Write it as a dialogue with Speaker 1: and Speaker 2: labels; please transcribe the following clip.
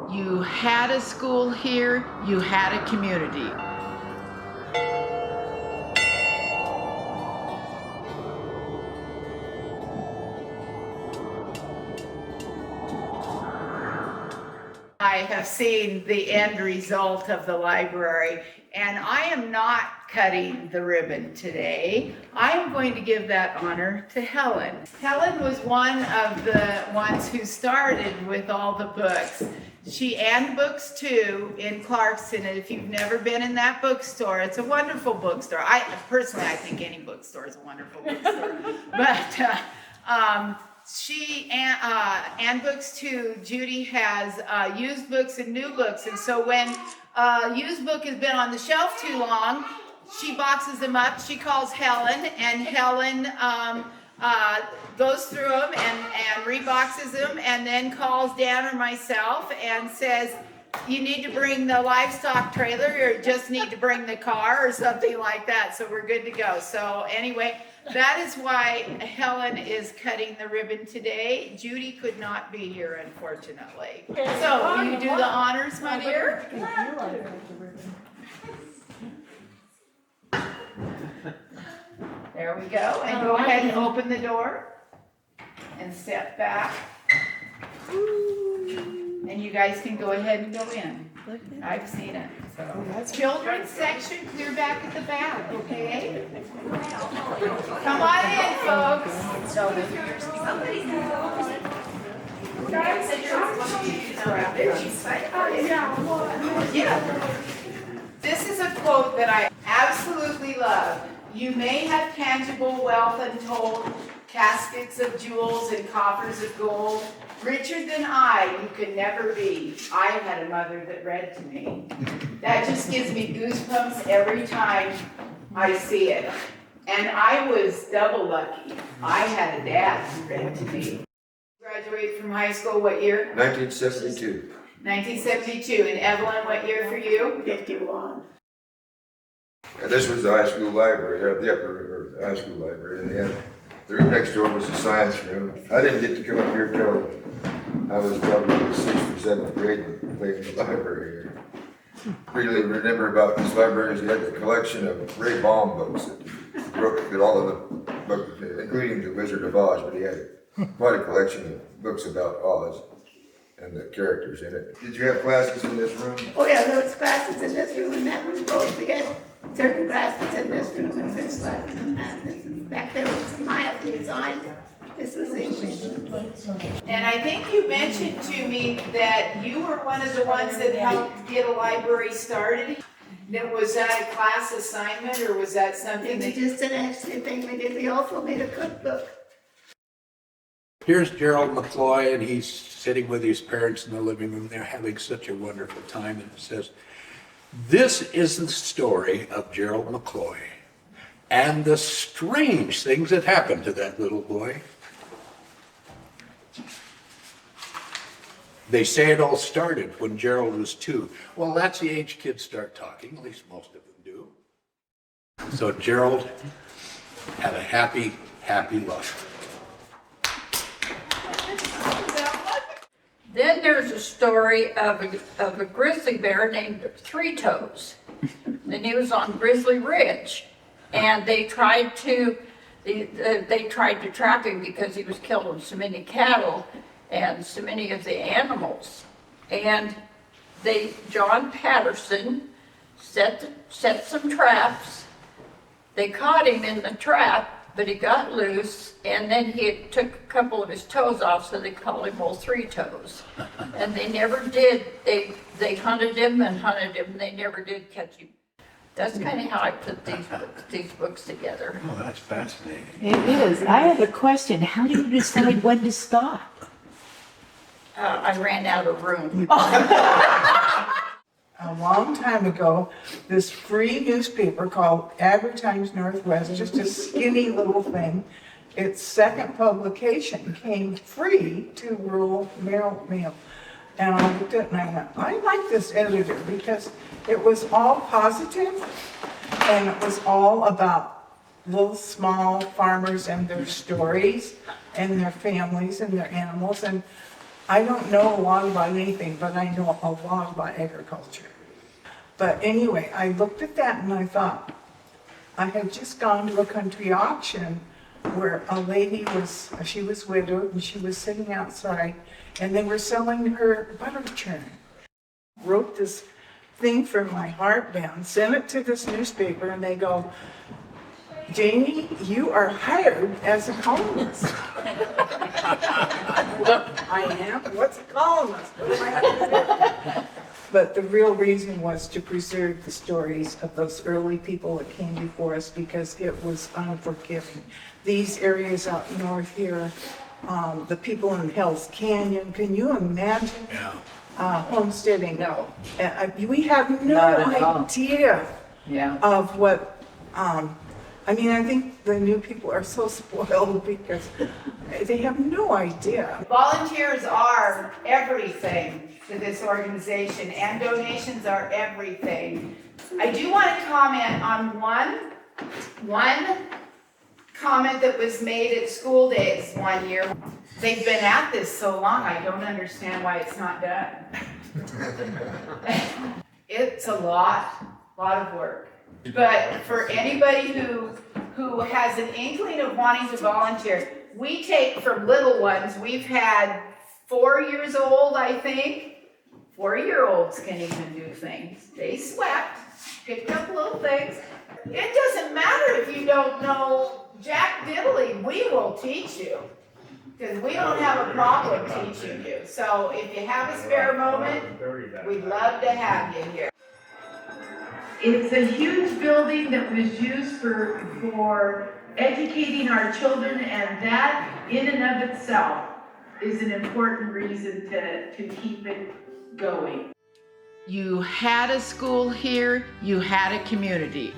Speaker 1: You had a school here, you had a community. I have seen the end result of the library, and I am not cutting the ribbon today. I am going to give that honor to Helen. Helen was one of the ones who started with all the books. And books too in Clarkston, and if you've never been in that bookstore, it's a wonderful bookstore. I think any bookstore is a wonderful bookstore. But she and books too. Judy has used books and new books, and so when a used book has been on the shelf too long, she boxes them up. She calls Helen, and Helen goes through them and reboxes them, and then calls Dan or myself and says, you need to bring the livestock trailer, or just need to bring the car, or something like that. So we're good to go. So anyway, that is why Helen is cutting the ribbon today. Judy could not be here, unfortunately. So will you do the honors, my dear? There we go. And go ahead and open the door and step back. And you guys can go ahead and go in. I've seen it. So children's section, clear back at the back, okay? Come on in, folks. Yeah. This is a quote that I absolutely love. You may have tangible wealth untold, caskets of jewels and coffers of gold. Richer than I, you could never be. I had a mother that read to me. That just gives me goosebumps every time I see it. And I was double lucky. I had a dad who read to me. Graduated from high school what year?
Speaker 2: 1972.
Speaker 1: 1972. And Evelyn, what year for you?
Speaker 3: 51.
Speaker 2: And this was the high school library, the upper high school library. And the room next door was the science room. I didn't get to come up here till I was probably in the 6th or 7th grade and played in the library here. Really remember about this library is it had a collection of Ray Baum books that Brooke did all of the books, including The Wizard of Oz, but he had quite a collection of books about Oz and the characters in it. Did you have classes in this room?
Speaker 3: Oh yeah, there was classes in this room and that room both. We had certain classes in this room and this class and that. Back there was Maya design. This was English.
Speaker 1: And I think you mentioned to me that you were one of the ones that helped get a library started. Was that a class assignment, or was that something that...
Speaker 3: It's just an extra thing we did. We also made a cookbook.
Speaker 4: Here's Gerald McCloy, and he's sitting with his parents in the living room. They're having such a wonderful time, and it says, "This is the story of Gerald McCloy and the strange things that happened to that little boy. They say it all started when Gerald was 2. Well, that's the age kids start talking, at least most of them do. So Gerald had a happy, happy life."
Speaker 5: Then there's a story of a grizzly bear named Three Toes. And he was on Grizzly Ridge. And they tried to trap him because he was killing so many cattle and so many of the animals. And John Patterson set some traps. They caught him in the trap, but he got loose, and then he took a couple of his toes off, so they called him Old Three Toes. And they never did, they hunted him, and they never did catch him. That's kind of how I put these books together.
Speaker 4: Oh, that's fascinating.
Speaker 6: It is. I have a question. How do you decide when to stop?
Speaker 5: I ran out of room.
Speaker 7: A long time ago, this free newspaper called Advertimes Northwest, just a skinny little thing, its second publication came free to rural mail. And I looked at it and I went, I like this editor because it was all positive and it was all about little small farmers and their stories and their families and their animals. And I don't know a lot about anything, but I know a lot about agriculture. But anyway, I looked at that and I thought, I had just gone to a country auction where a lady she was widowed and she was sitting outside and they were selling her butter churn. Wrote this thing from my heart down, sent it to this newspaper and they go, Jamie, you are hired as a columnist. I am? What's a columnist? What am I gonna do? But the real reason was to preserve the stories of those early people that came before us because it was unforgiving. These areas out north here, the people in Hell's Canyon, can you imagine homesteading?
Speaker 5: No.
Speaker 7: We have no
Speaker 5: Not at all.
Speaker 7: idea
Speaker 5: Yeah.
Speaker 7: of what, I mean, I think the new people are so spoiled because they have no idea.
Speaker 1: Volunteers are everything to this organization, and donations are everything. I do want to comment on one comment that was made at school days one year. They've been at this so long, I don't understand why it's not done. It's a lot of work. But for anybody who has an inkling of wanting to volunteer, we take from little ones. We've had 4 years old, I think. 4-year-olds can even do things. They swept, picked up little things. It doesn't matter if you don't know Jack Diddley, we will teach you. Because we don't have a problem teaching you. So if you have a spare moment, we'd love to have you here. It's a huge building that was used for educating our children, and that in and of itself is an important reason to keep it going. You had a school here, you had a community.